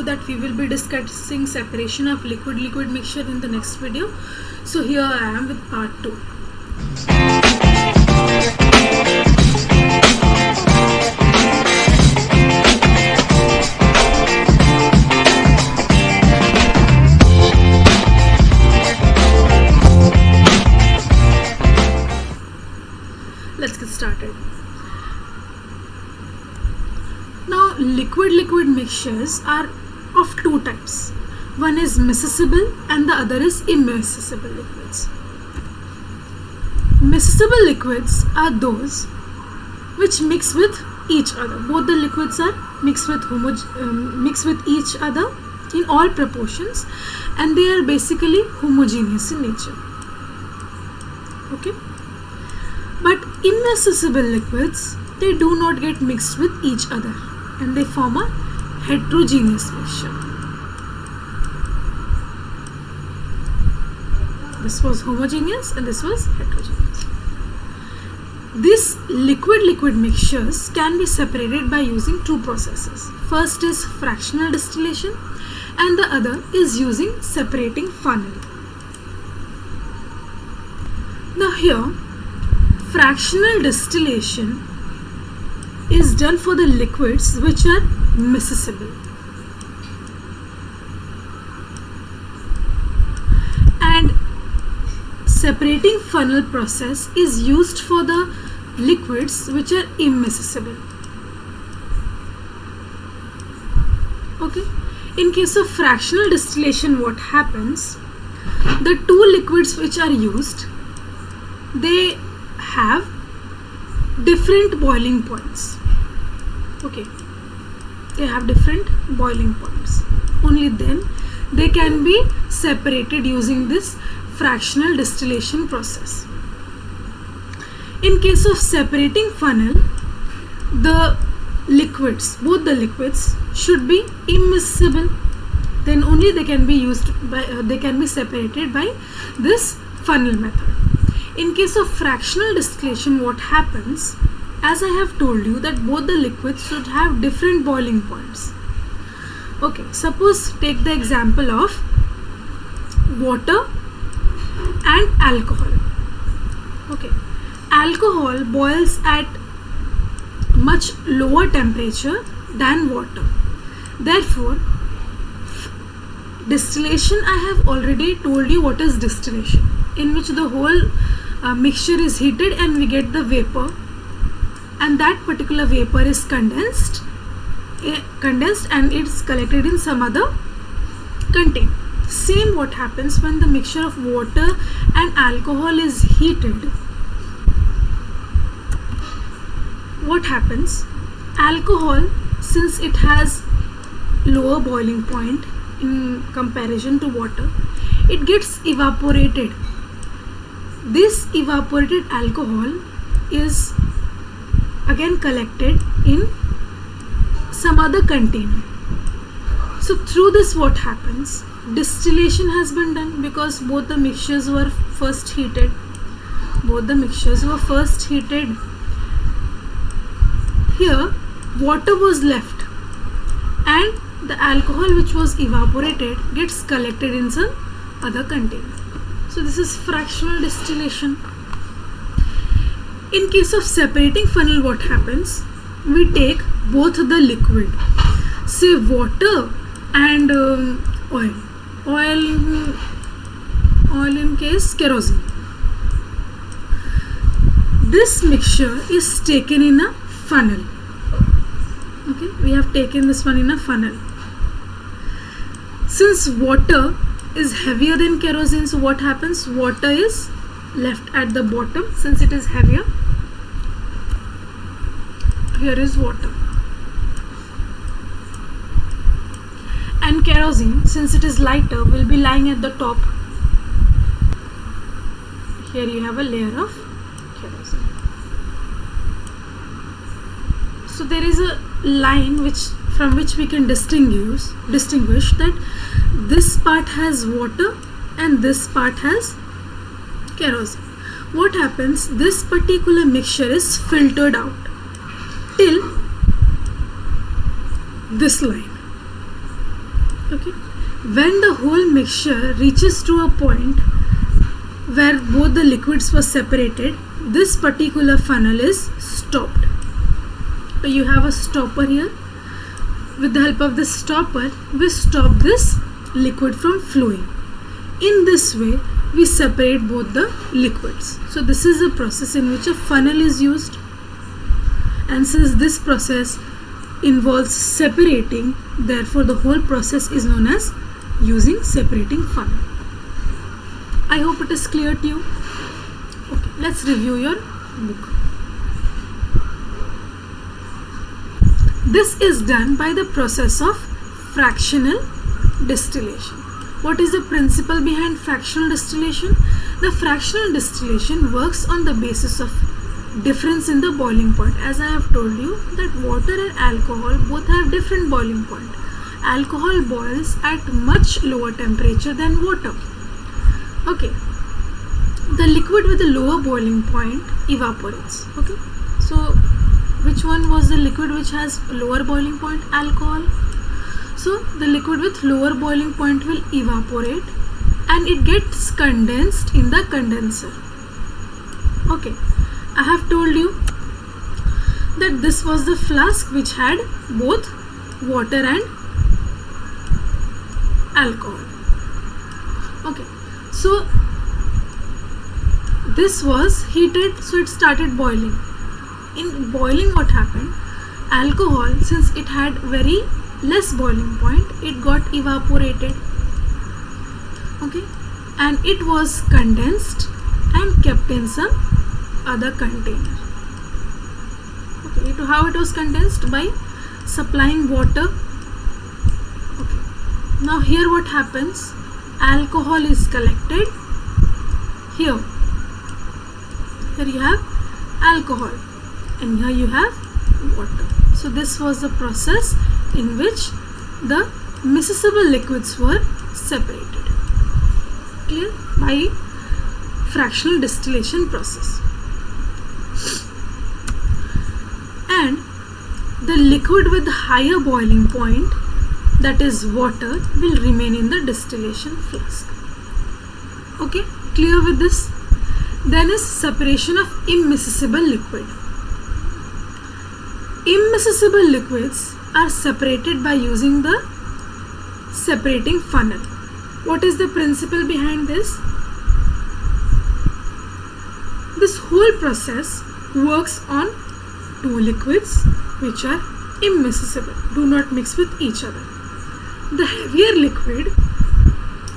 that we will be discussing separation of liquid-liquid mixture in the next video. So here I am with part 2. Let's get started. Now, liquid-liquid mixtures are of two types. One is miscible and the other is immiscible liquids. Miscible liquids are those which mix with each other. Both the liquids are mixed with each other in all proportions, and they are basically homogeneous in nature. Okay? But immiscible liquids, they do not get mixed with each other and they form a heterogeneous mixture. This was homogeneous and this was heterogeneous. These liquid-liquid mixtures can be separated by using two processes. First is fractional distillation and the other is using separating funnel. Now here, fractional distillation is done for the liquids which are miscible, and separating funnel process is used for the liquids which are immiscible. Okay, in case of fractional distillation, what happens? The two liquids which are used, they have different boiling points. Okay, they have different boiling points. Only then they can be separated using this fractional distillation process. In case of separating funnel, the liquids, both the liquids should be immiscible. Then only they can be used by they can be separated by this funnel method. In case of fractional distillation, what happens? As I have told you that both the liquids should have different boiling points. Okay, suppose take the example of water and alcohol. Okay, alcohol boils at much lower temperature than water. Therefore, distillation, I have already told you what is distillation, in which the whole mixture is heated and we get the vapor, and that particular vapor is condensed and it's collected in some other container. Same what happens when the mixture of water and alcohol is heated. What happens? Alcohol, since it has lower boiling point in comparison to water, it gets evaporated. This evaporated alcohol is again collected in some other container. So through this, what happens? Distillation has been done because both the mixtures were first heated. Here, water was left and the alcohol which was evaporated gets collected in some other container. So this is fractional distillation. In case of separating funnel, what happens? We take both the liquid, say water and oil. Oil in case kerosene. This mixture is taken in a funnel. Okay, we have taken this one in a funnel. Since water is heavier than kerosene, so what happens? Water is left at the bottom since it is heavier. Here is water. And kerosene, since it is lighter, will be lying at the top. Here you have a layer of kerosene. So there is a line from which we can distinguish that this part has water and this part has kerosene. What happens? This particular mixture is filtered out till this line. Okay, when the whole mixture reaches to a point where both the liquids were separated, this particular funnel is stopped. So you have a stopper here. With the help of this stopper, we stop this liquid from flowing. In this way, we separate both the liquids. So this is a process in which a funnel is used, and since this process involves separating, therefore the whole process is known as using separating funnel. I hope it is clear to you. Okay, let's review your book. This is done by the process of fractional distillation. What is the principle behind fractional distillation? The fractional distillation works on the basis of difference in the boiling point. As I have told you that water and alcohol both have different boiling point. Alcohol boils at much lower temperature than water. Okay, the liquid with the lower boiling point evaporates. Okay, so which one was the liquid which has lower boiling point? Alcohol. So the liquid with lower boiling point will evaporate and it gets condensed in the condenser. Okay, I have told you that this was the flask which had both water and alcohol. Okay, so this was heated, so it started boiling. In boiling, what happened? Alcohol, since it had very less boiling point, it got evaporated. Okay, and it was condensed and kept in some other container. Okay, to how it was condensed? By supplying water. Okay, now here what happens? Alcohol is collected here. Here you have alcohol and here you have water. So this was the process in which the miscible liquids were separated. Clear? By fractional distillation process. And the liquid with higher boiling point, that is water, will remain in the distillation flask. Okay, clear with this? Then is separation of immiscible liquid. Immiscible liquids are separated by using the separating funnel. What is the principle behind this? This whole process works on two liquids which are immiscible, do not mix with each other. The heavier liquid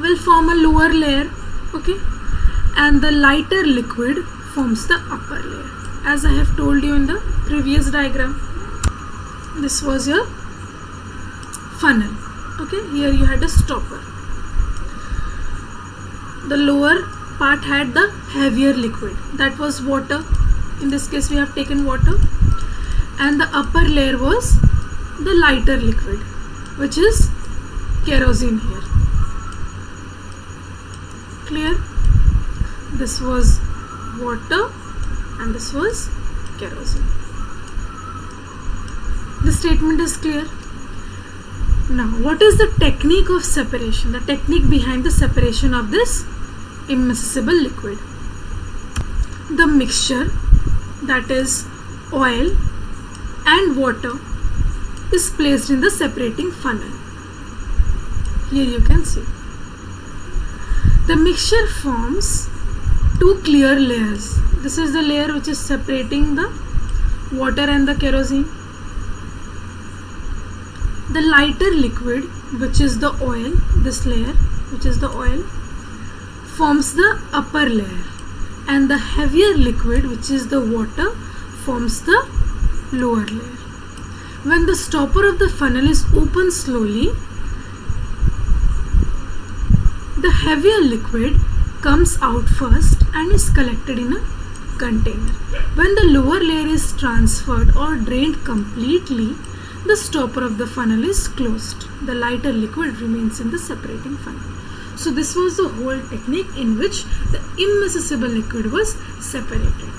will form a lower layer, okay, and the lighter liquid forms the upper layer. As I have told you in the previous diagram, this was your funnel. Okay, here you had a stopper. The lower part had the heavier liquid, that was water. In this case we have taken water, and the upper layer was the lighter liquid, which is kerosene here. Clear? This was water and this was kerosene. The statement is clear. Now, what is the technique of separation? The technique behind the separation of this immiscible liquid. The mixture, that is oil and water, is placed in the separating funnel. Here you can see. The mixture forms two clear layers. This is the layer which is separating the water and the kerosene. The lighter liquid, which is the oil, this layer, which is the oil, forms the upper layer, and the heavier liquid, which is the water, forms the lower layer. When the stopper of the funnel is opened slowly, the heavier liquid comes out first and is collected in a container. When the lower layer is transferred or drained completely, the stopper of the funnel is closed. The lighter liquid remains in the separating funnel. So this was the whole technique in which the immiscible liquid was separated.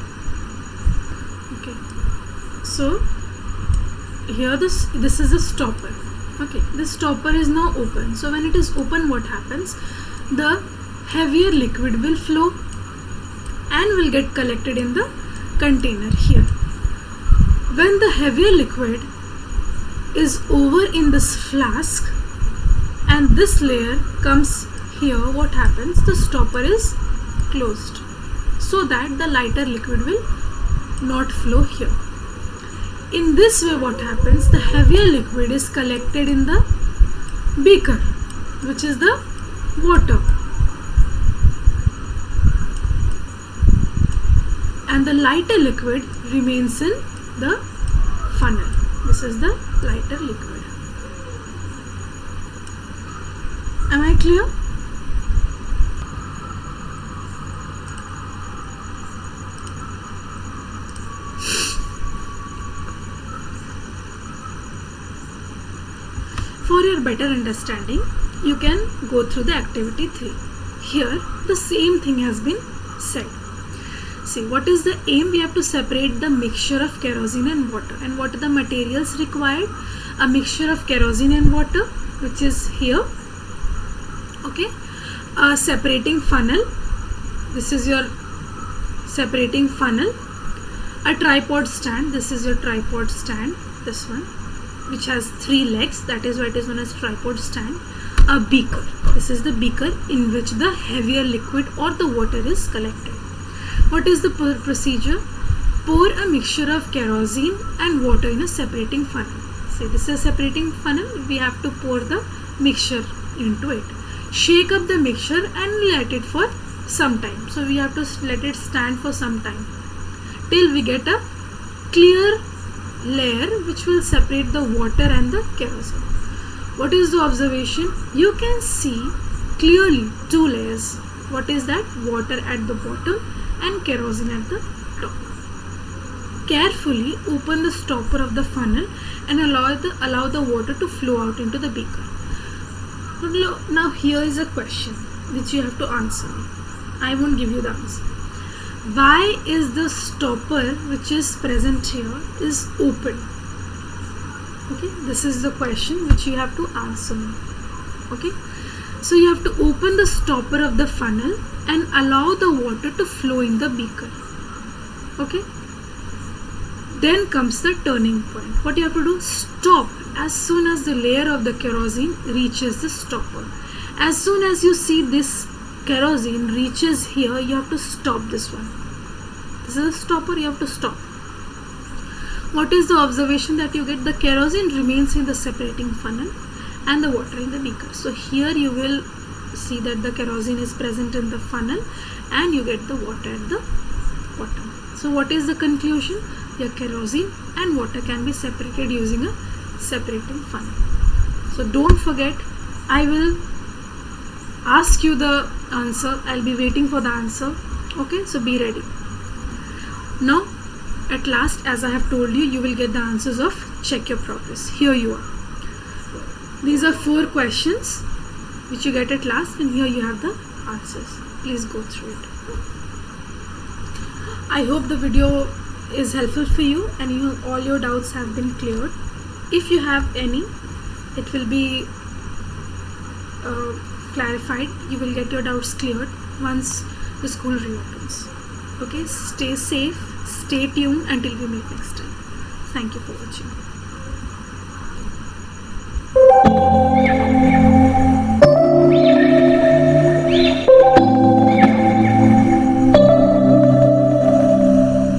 Okay. So here this is a stopper. Okay, the stopper is now open. So when it is open, what happens? The heavier liquid will flow and will get collected in the container here. When the heavier liquid is over in this flask and this layer comes here, what happens? The stopper is closed so that the lighter liquid will not flow here. In this way, what happens? The heavier liquid is collected in the beaker, which is the water, and the lighter liquid remains in the funnel. This is the lighter liquid. Am I clear? For your better understanding, you can go through the activity 3. Here, the same thing has been said. See, what is the aim? We have to separate the mixture of kerosene and water. And what are the materials required? A mixture of kerosene and water, which is here. Okay. A separating funnel. This is your separating funnel. A tripod stand. This is your tripod stand. This one, which has 3 legs. That is why it is known as tripod stand. A beaker. This is the beaker in which the heavier liquid or the water is collected. What is the procedure? Pour a mixture of kerosene and water in a separating funnel. Say this is a separating funnel. We have to pour the mixture into it. Shake up the mixture and let it for some time. So we have to let it stand for some time till we get a clear layer which will separate the water and the kerosene. What is the observation? You can see clearly 2 layers. What is that? Water at the bottom and kerosene at the top. Carefully open the stopper of the funnel and allow the water to flow out into the beaker. Now here is a question which you have to answer. I won't give you the answer. Why is the stopper which is present here is open? Okay, this is the question which you have to answer me. Okay, so you have to open the stopper of the funnel and allow the water to flow in the beaker. Okay, then comes the turning point. What you have to do? Stop as soon as the layer of the kerosene reaches the stopper. As soon as you see this kerosene reaches here, you have to stop this one. This is a stopper, you have to stop. What is the observation that you get? The kerosene remains in the separating funnel and the water in the beaker. So here you will see that the kerosene is present in the funnel and you get the water at the bottom. So what is the conclusion? Your kerosene and water can be separated using a separating funnel. So don't forget, I will ask you the answer. I'll be waiting for the answer. Okay, so be ready. Now at last, as I have told you, you will get the answers of check your progress. Here you are. These are 4 questions which you get at last, and here you have the answers. Please go through it. I hope the video is helpful for you and all your doubts have been cleared. If you have any, it will be clarified. You will get your doubts cleared once the school reopens. Okay, stay safe, stay tuned until we meet next time. Thank you for watching.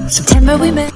September we met.